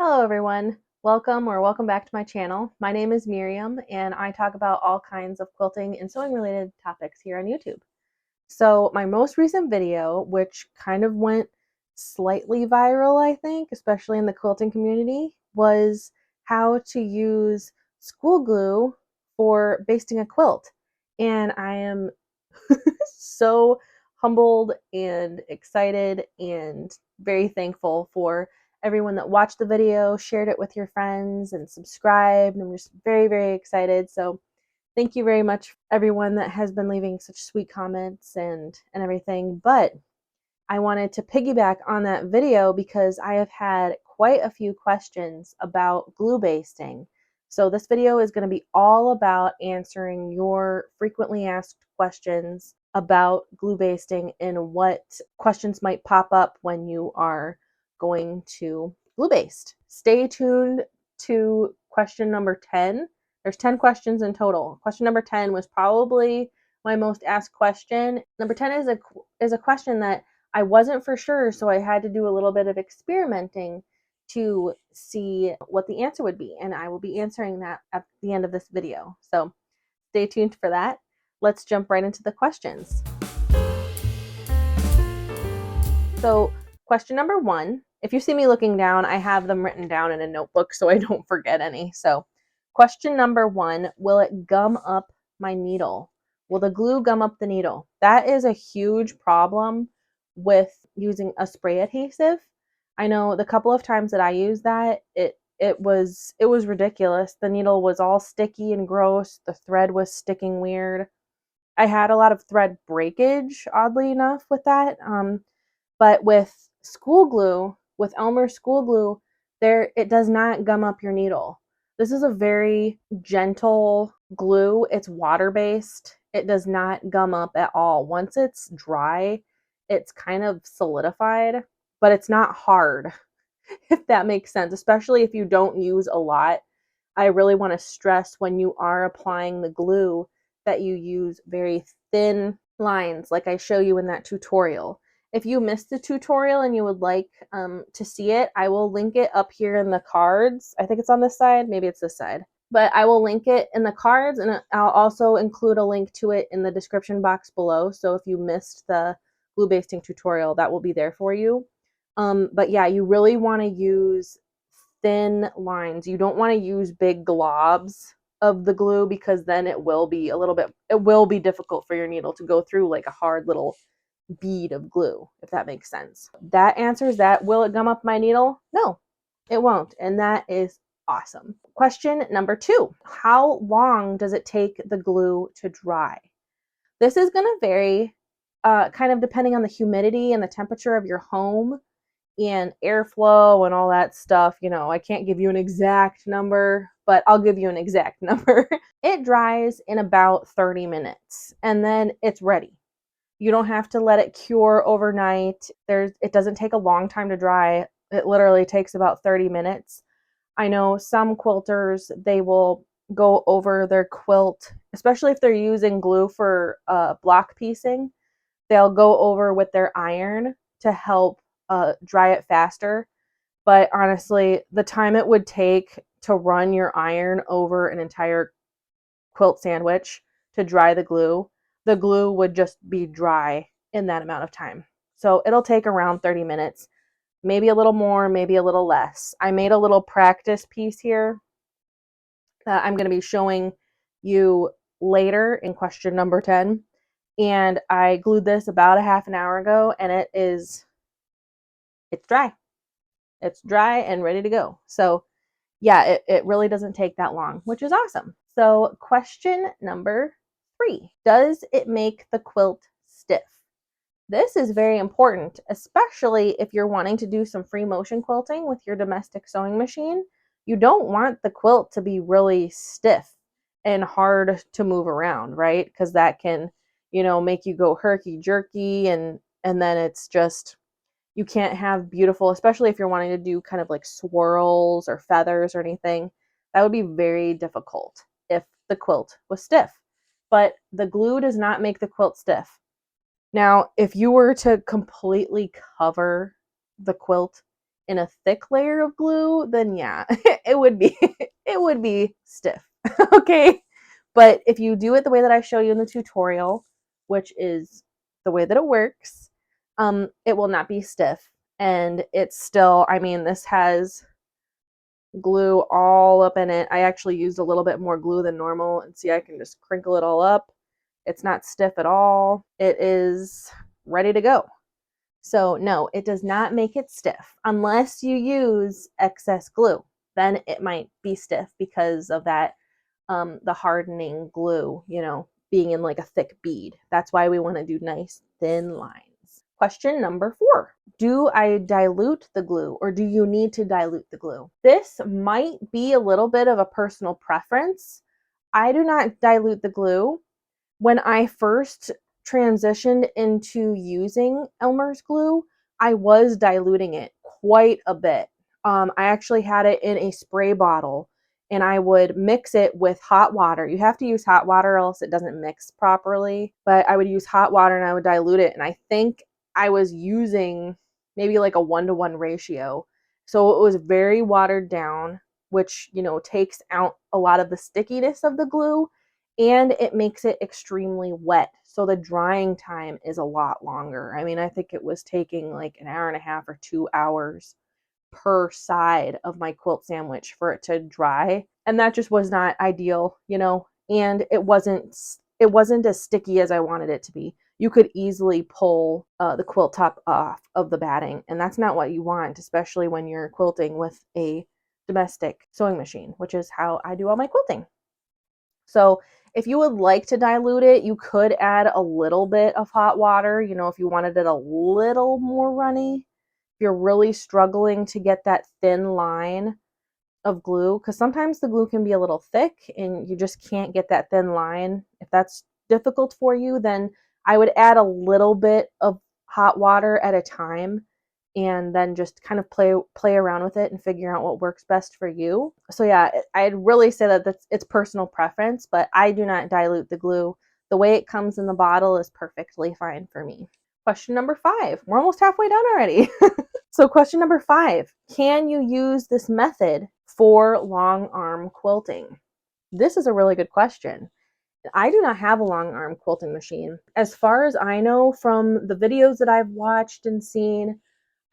Hello everyone, welcome back to my channel. My name is Miriam and I talk about all kinds of quilting and sewing related topics here on YouTube. So my most recent video, which kind of went slightly viral I think, especially in the quilting community, was how to use school glue for basting a quilt. And I am so humbled and excited and very thankful for everyone that watched the video, shared it with your friends, and subscribed. I'm just very, very excited. So thank you very much, everyone that has been leaving such sweet comments and everything. But I wanted to piggyback on that video because I have had quite a few questions about glue basting. So this video is going to be all about answering your frequently asked questions about glue basting and what questions might pop up when you are going to glue baste. Stay tuned to question number 10. There's 10 questions in total. Question number 10 was probably my most asked question. Number 10 is a question that I wasn't for sure, so I had to do a little bit of experimenting to see what the answer would be, and I will be answering that at the end of this video. So stay tuned for that. Let's jump right into the questions. So question number 1, if you see me looking down, I have them written down in a notebook so I don't forget any. So question number 1, will it gum up my needle? Will the glue gum up the needle? That is a huge problem with using a spray adhesive. I know the couple of times that I used that, it was ridiculous. The needle was all sticky and gross. The thread was sticking weird. I had a lot of thread breakage, oddly enough, with that. But with school glue, with Elmer school glue, it does not gum up your needle. This is a very gentle glue. It's water-based. It does not gum up at all. Once it's dry, it's kind of solidified, but it's not hard, if that makes sense, especially if you don't use a lot. I really want to stress when you are applying the glue that you use very thin lines like I show you in that tutorial. If you missed the tutorial and you would like to see it, I will link it up here in the cards. I think it's on this side, maybe it's this side. But I will link it in the cards, and I'll also include a link to it in the description box below. So if you missed the glue basting tutorial, that will be there for you. But yeah, you really want to use thin lines. You don't want to use big globs of the glue because then it will be difficult for your needle to go through like a hard little bead of glue, if that makes sense. That answers that. Will it gum up my needle? No, it won't. And that is awesome. Question number 2, how long does it take the glue to dry? This is going to vary kind of depending on the humidity and the temperature of your home and airflow and all that stuff. You know, I can't give you an exact number, but I'll give you an exact number. It dries in about 30 minutes and then it's ready. You don't have to let it cure overnight. It doesn't take a long time to dry. It literally takes about 30 minutes. I know some quilters, they will go over their quilt, especially if they're using glue for block piecing. They'll go over with their iron to help dry it faster. But honestly, the time it would take to run your iron over an entire quilt sandwich to dry the glue would just be dry in that amount of time. So it'll take around 30 minutes, maybe a little more, maybe a little less. I made a little practice piece here that I'm going to be showing you later in question number 10. And I glued this about a half an hour ago, and it's dry. It's dry and ready to go. So yeah, it really doesn't take that long, which is awesome. So question number 3, does it make the quilt stiff? This is very important, especially if you're wanting to do some free motion quilting with your domestic sewing machine. You don't want the quilt to be really stiff and hard to move around, right? Because that can, make you go herky jerky, and then it's just, you can't have beautiful, especially if you're wanting to do kind of like swirls or feathers or anything. That would be very difficult if the quilt was stiff. But the glue does not make the quilt stiff. Now, if you were to completely cover the quilt in a thick layer of glue, then yeah, it would be it would be stiff. Okay? But if you do it the way that I show you in the tutorial, which is the way that it works, it will not be stiff. And it's still, I mean, this has glue all up in it. I actually used a little bit more glue than normal, and see, I can just crinkle it all up. It's not stiff at all. It is ready to go. So no, it does not make it stiff unless you use excess glue. Then it might be stiff because of that, the hardening glue, you know, being in like a thick bead. That's why we want to do nice thin lines. Question number 4. Do I dilute the glue, or do you need to dilute the glue? This might be a little bit of a personal preference. I do not dilute the glue. When I first transitioned into using Elmer's glue, I was diluting it quite a bit. I actually had it in a spray bottle, and I would mix it with hot water. You have to use hot water, or else it doesn't mix properly. But I would use hot water and I would dilute it. And I think I was using maybe like a 1-to-1 ratio. So it was very watered down, which, you know, takes out a lot of the stickiness of the glue, and it makes it extremely wet. So the drying time is a lot longer. I mean, I think it was taking like an hour and a half or 2 hours per side of my quilt sandwich for it to dry. And that just was not ideal, you know, and it wasn't as sticky as I wanted it to be. You could easily pull the quilt top off of the batting, and that's not what you want, especially when you're quilting with a domestic sewing machine, which is how I do all my quilting. So if you would like to dilute it, you could add a little bit of hot water, you know, if you wanted it a little more runny. If you're really struggling to get that thin line of glue, because sometimes the glue can be a little thick and you just can't get that thin line. If that's difficult for you, then I would add a little bit of hot water at a time, and then just kind of play around with it and figure out what works best for you. So yeah, I'd really say that it's personal preference, but I do not dilute the glue. The way it comes in the bottle is perfectly fine for me. Question number 5. We're almost halfway done already. So question number 5, can you use this method for long arm quilting? This is a really good question. I do not have a long arm quilting machine. As far as I know from the videos that I've watched and seen,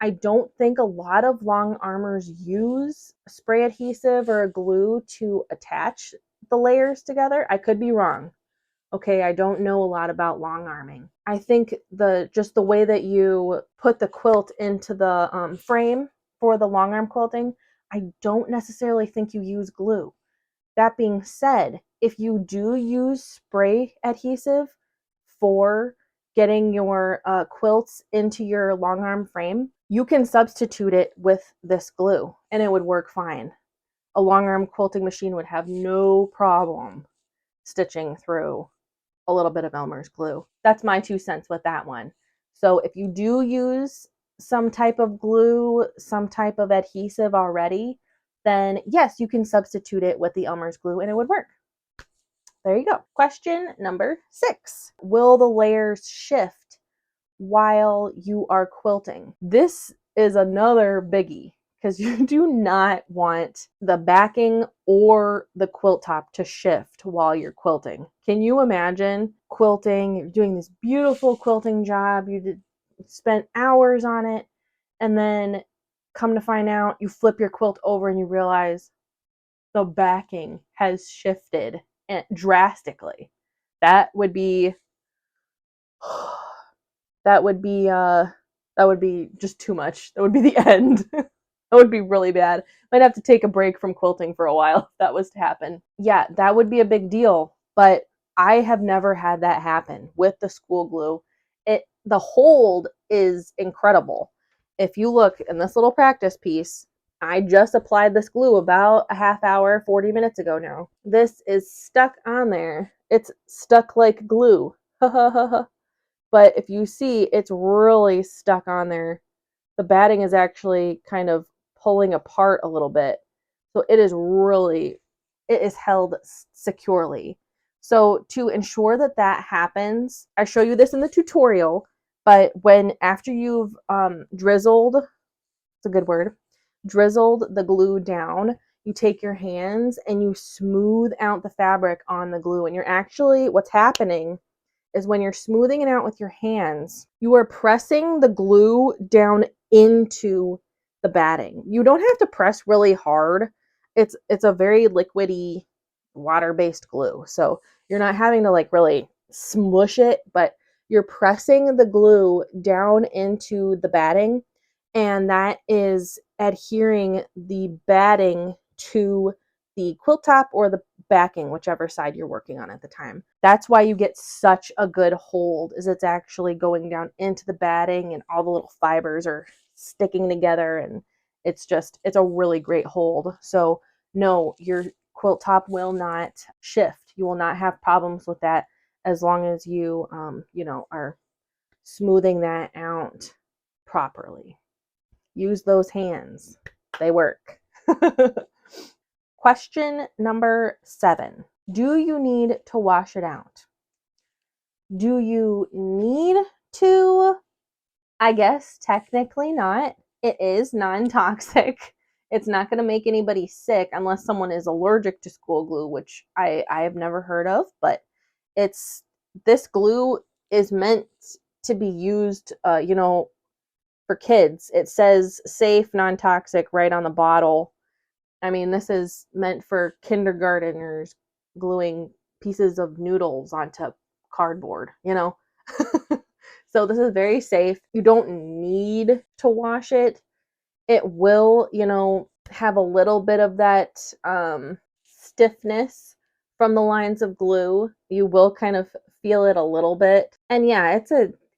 I don't think a lot of long armers use spray adhesive or a glue to attach the layers together. I could be wrong. Okay, I don't know a lot about long arming. I think just the way that you put the quilt into the frame for the long arm quilting, I don't necessarily think you use glue. That being said, if you do use spray adhesive for getting your quilts into your long arm frame, you can substitute it with this glue and it would work fine. A long arm quilting machine would have no problem stitching through a little bit of Elmer's glue. That's my 2 cents with that one. So if you do use some type of glue, some type of adhesive already, then yes, you can substitute it with the Elmer's glue and it would work. There you go. Question number 6. Will the layers shift while you are quilting? This is another biggie, because you do not want the backing or the quilt top to shift while you're quilting. Can you imagine quilting? You're doing this beautiful quilting job. You spent hours on it, and then come to find out, you flip your quilt over and you realize the backing has shifted drastically. That would be that would be just too much. That would be the end. That would be really bad. Might have to take a break from quilting for a while if that was to happen. Yeah, that would be a big deal, but I have never had that happen with the school glue. The hold is incredible. If you look in this little practice piece, I just applied this glue about a half hour, 40 minutes ago now. This is stuck on there. It's stuck like glue. But if you see, it's really stuck on there. The batting is actually kind of pulling apart a little bit. So it is held securely. So to ensure that that happens, I show you this in the tutorial, but after you've drizzled, it's a good word, drizzled the glue down, you take your hands and you smooth out the fabric on the glue. And you're actually, what's happening is when you're smoothing it out with your hands, you are pressing the glue down into the batting. You don't have to press really hard. It's a very liquidy, water-based glue. So you're not having to like really smush it, but you're pressing the glue down into the batting, and that is adhering the batting to the quilt top or the backing, whichever side you're working on at the time. That's why you get such a good hold, is it's actually going down into the batting and all the little fibers are sticking together, and it's a really great hold. So no, your quilt top will not shift. You will not have problems with that as long as you are smoothing that out properly. Use those hands. They work. Question number 7. Do you need to wash it out? Do you need to? I guess technically not. It is non-toxic. It's not going to make anybody sick unless someone is allergic to school glue, which I have never heard of, but this glue is meant to be used, for kids. It says safe, non-toxic right on the bottle. I mean, this is meant for kindergarteners gluing pieces of noodles onto cardboard, So this is very safe. You don't need to wash it. It will, have a little bit of that stiffness from the lines of glue. You will kind of feel it a little bit. And yeah,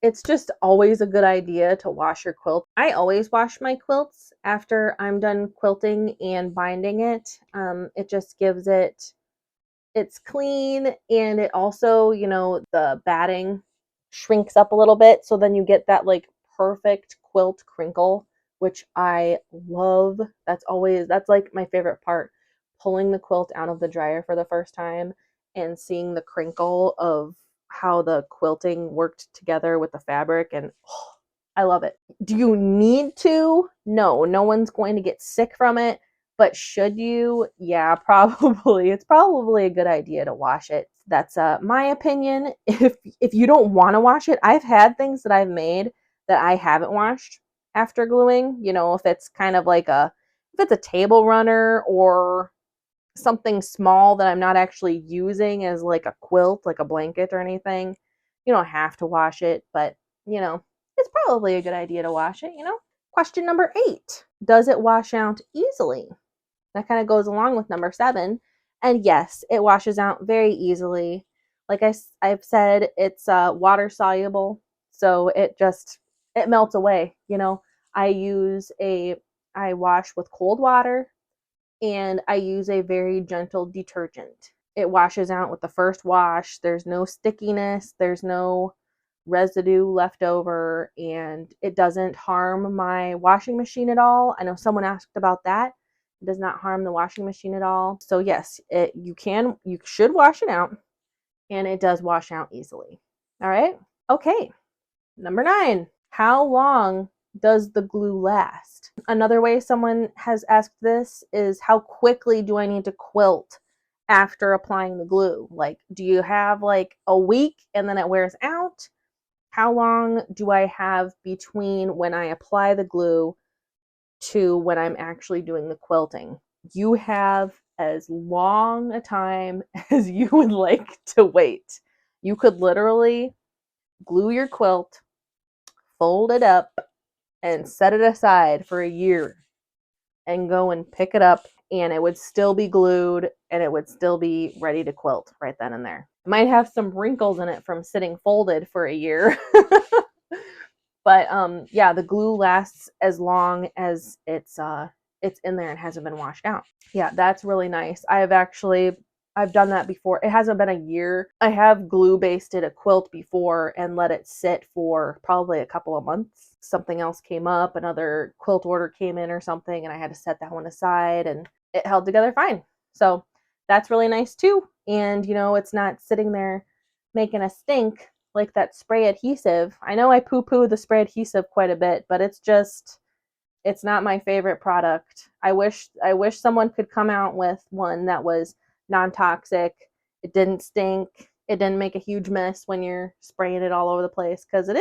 it's just always a good idea to wash your quilt. I always wash my quilts after I'm done quilting and binding it. It just gives it's clean, and it also, the batting shrinks up a little bit, so then you get that like perfect quilt crinkle, which I love. That's like my favorite part, pulling the quilt out of the dryer for the first time and seeing the crinkle of how the quilting worked together with the fabric, and I love it. Do you need to? No, no one's going to get sick from it. But should you? Yeah, probably. It's probably a good idea to wash it. That's my opinion. If you don't want to wash it, I've had things that I've made that I haven't washed after gluing. If it's kind of like if it's a table runner or something small that I'm not actually using as like a quilt, like a blanket or anything, you don't have to wash it, but it's probably a good idea to wash it. Question number 8. Does it wash out easily? That kind of goes along with number 7. And yes, it washes out very easily. Like I've said, it's water soluble, so it melts away. I wash with cold water, and I use a very gentle detergent. It washes out with the first wash. There's no stickiness, there's no residue left over, and it doesn't harm my washing machine at all. I know someone asked about that. It does not harm the washing machine at all. So yes, you should wash it out, and it does wash out easily. All right. Okay. Number 9. How long does the glue last? Another way someone has asked this is, how quickly do I need to quilt after applying the glue? Like, do you have like a week and then it wears out? How long do I have between when I apply the glue to when I'm actually doing the quilting? You have as long a time as you would like to wait. You could literally glue your quilt, fold it up, and set it aside for a year and go and pick it up, and it would still be glued and it would still be ready to quilt right then and there. It might have some wrinkles in it from sitting folded for a year. But yeah, the glue lasts as long as it's in there and hasn't been washed out. Yeah, that's really nice. I've done that before. It hasn't been a year. I have glue basted a quilt before and let it sit for probably a couple of months. Something else came up, another quilt order came in or something, and I had to set that one aside, and it held together fine. So that's really nice too. And it's not sitting there making a stink like that spray adhesive. I know I poo-poo the spray adhesive quite a bit, but it's just It's not my favorite product. I wish someone could come out with one that was non-toxic. It didn't stink. It didn't make a huge mess when you're spraying it all over the place, because it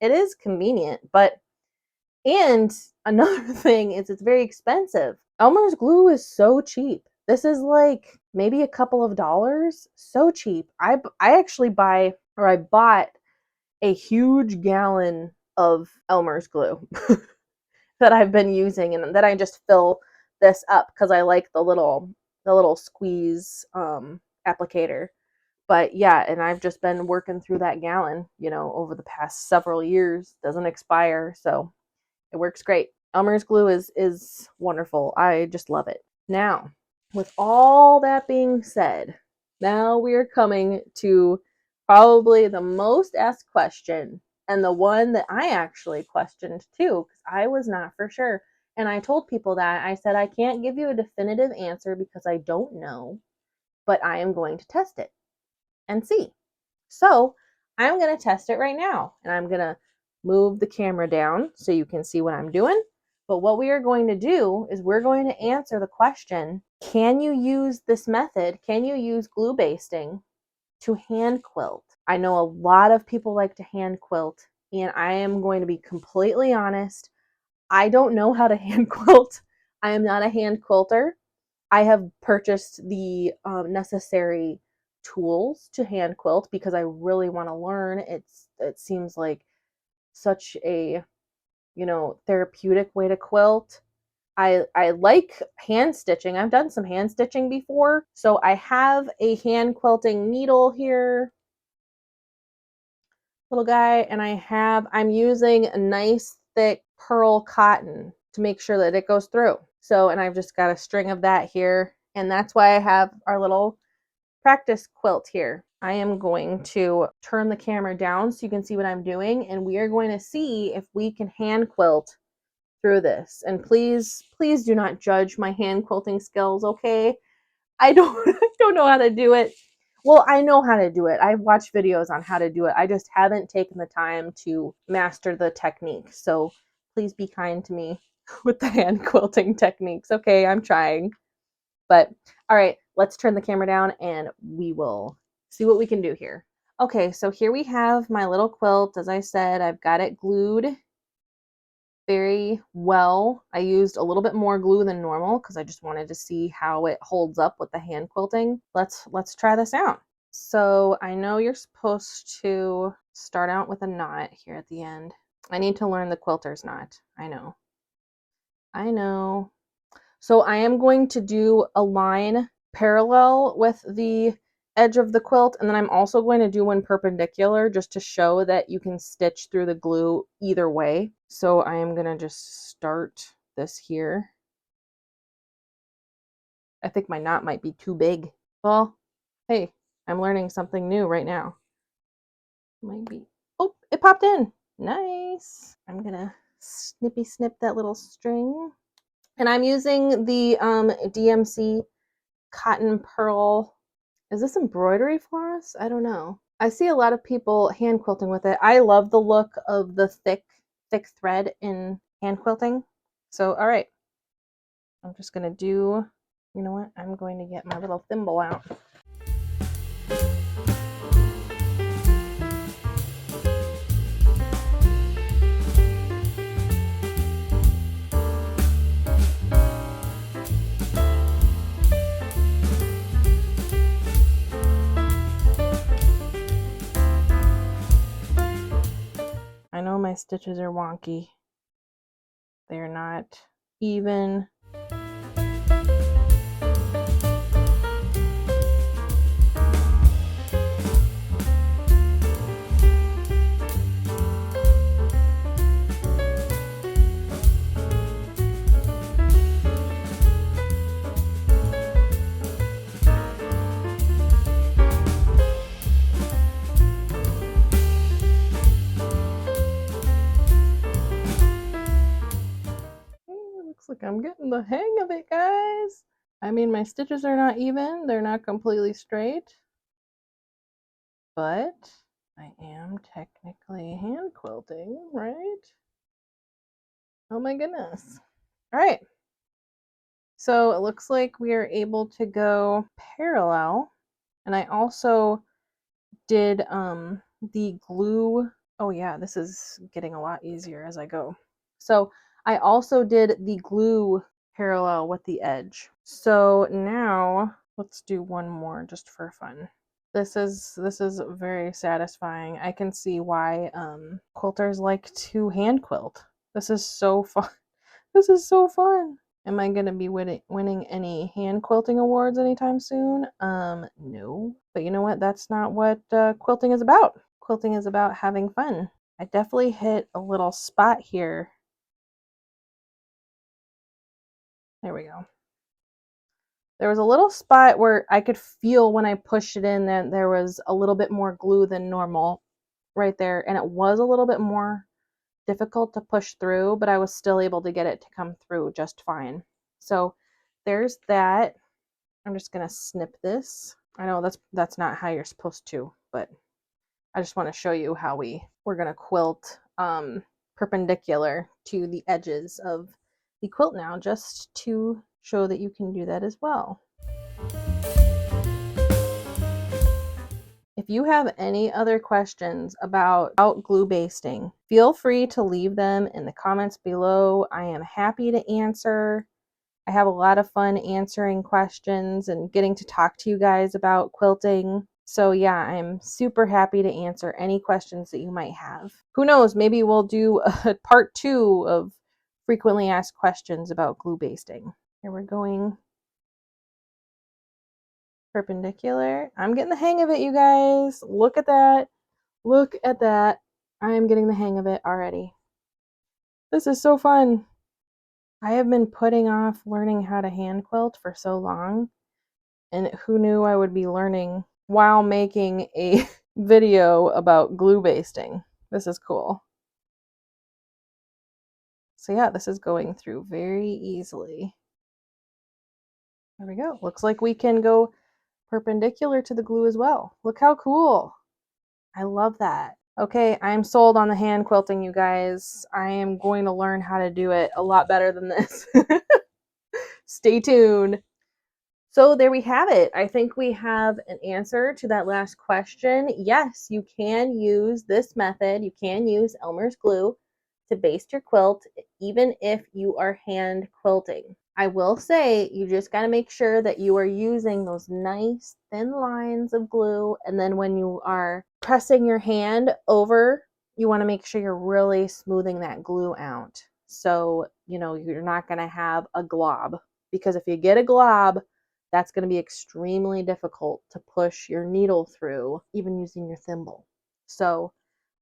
is convenient, but and another thing is it's very expensive. Elmer's glue is so cheap. This is like maybe a couple of dollars. So cheap. I actually I bought a huge gallon of Elmer's glue that I've been using, and then I just fill this up because I like the little squeeze applicator. But yeah, and I've just been working through that gallon, over the past several years. Doesn't expire, so it works great. Elmer's glue is wonderful. I just love it. Now, with all that being said, now we are coming to probably the most asked question, and the one that I actually questioned too, because I was not for sure. And I told people that. I said, I can't give you a definitive answer because I don't know, but I am going to test it and see. So I'm going to test it right now, and I'm going to move the camera down so you can see what I'm doing. But what we are going to do is we're going to answer the question, can you use this method? Can you use glue basting to hand quilt? I know a lot of people like to hand quilt, and I am going to be completely honest. I don't know how to hand quilt. I am not a hand quilter. I have purchased the necessary tools to hand quilt because I really want to learn. It seems like such a therapeutic way to quilt. I like hand stitching. I've done some hand stitching before, so I have a hand quilting needle here, little guy, and I'm using a nice thick pearl cotton to make sure that it goes through. So, and I've just got a string of that here, and that's why I have our little practice quilt here. I am going to turn the camera down so you can see what I'm doing, and we are going to see if we can hand quilt through this. And please, please do not judge my hand quilting skills, okay? I don't I don't know how to do it. Well, I know how to do it. I've watched videos on how to do it. I just haven't taken the time to master the technique. So please be kind to me with the hand quilting techniques. Okay, I'm trying. But all right, let's turn the camera down and we will see what we can do here. Okay, so here we have my little quilt. As I said, I've got it glued very well. I used a little bit more glue than normal because I just wanted to see how it holds up with the hand quilting. Let's try this out. So I know you're supposed to start out with a knot here at the end. I need to learn the quilter's knot. I know. So I am going to do a line parallel with the edge of the quilt, and then I'm also going to do one perpendicular just to show that you can stitch through the glue either way. So I am going to just start this here. I think my knot might be too big. Well, hey, I'm learning something new right now. Might be. Oh, it popped in. Nice. I'm going to snippy snip that little string. And I'm using the DMC cotton pearl. Is this embroidery floss? I don't know. I see a lot of people hand quilting with it. I love the look of the thick thread in hand quilting. So, all right. I'm just going to do, you know what? I'm going to get my little thimble out. I know my stitches are wonky. They're not even. Looks like I'm getting the hang of it, guys. I mean, my stitches are not even. They're not completely straight. But I am technically hand quilting, right? Oh my goodness. All right. So it looks like we are able to go parallel. And I also did the glue. Oh yeah, this is getting a lot easier as I go. So I also did the glue parallel with the edge. So now let's do one more just for fun. This is very satisfying. I can see why quilters like to hand quilt. This is so fun. This is so fun. Am I going to be winning any hand quilting awards anytime soon? No. But you know what? That's not what quilting is about. Quilting is about having fun. I definitely hit a little spot here. There we go. There was a little spot where I could feel when I pushed it in that there was a little bit more glue than normal right there. And it was a little bit more difficult to push through, but I was still able to get it to come through just fine. So there's that. I'm just gonna snip this. I know that's not how you're supposed to, but I just want to show you how we're gonna quilt perpendicular to the edges of the quilt now, just to show that you can do that as well. If you have any other questions about glue basting, feel free to leave them in the comments below. I am happy to answer. I have a lot of fun answering questions and getting to talk to you guys about quilting. So yeah, I'm super happy to answer any questions that you might have. Who knows, maybe we'll do a part 2 of frequently asked questions about glue basting. Here we're going perpendicular. I'm getting the hang of it, you guys. Look at that. Look at that. I am getting the hang of it already. This is so fun. I have been putting off learning how to hand quilt for so long, and who knew I would be learning while making a video about glue basting. This is cool. So yeah, this is going through very easily. There we go. Looks like we can go perpendicular to the glue as well. Look how cool. I love that. Okay, I'm sold on the hand quilting, you guys. I am going to learn how to do it a lot better than this. Stay tuned. So there we have it. I think we have an answer to that last question. Yes, you can use this method. You can use Elmer's glue to baste your quilt, even if you are hand quilting. I will say you just got to make sure that you are using those nice thin lines of glue. And then when you are pressing your hand over, you want to make sure you're really smoothing that glue out. So, you're not going to have a glob, because if you get a glob, that's going to be extremely difficult to push your needle through, even using your thimble. So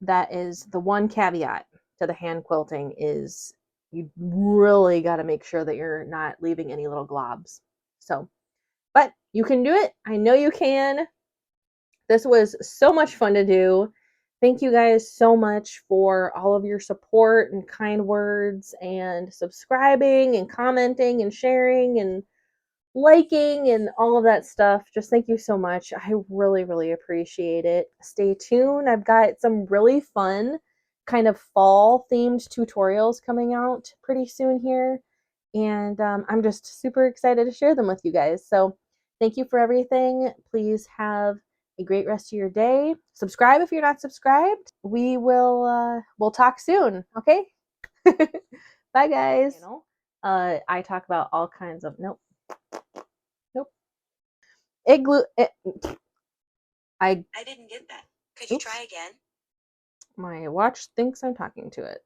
that is the one caveat to the hand quilting, is you really got to make sure that you're not leaving any little globs. So, but you can do it. I know you can. This was so much fun to do. Thank you guys so much for all of your support and kind words and subscribing and commenting and sharing and liking and all of that stuff. Just thank you so much. I really, really appreciate it. Stay tuned. I've got some really fun kind of fall themed tutorials coming out pretty soon here. And I'm just super excited to share them with you guys. So thank you for everything. Please have a great rest of your day. Subscribe if you're not subscribed. We'll talk soon. Okay. Bye guys. I talk about all kinds of nope. I didn't get that. Could you try again? My watch thinks I'm talking to it.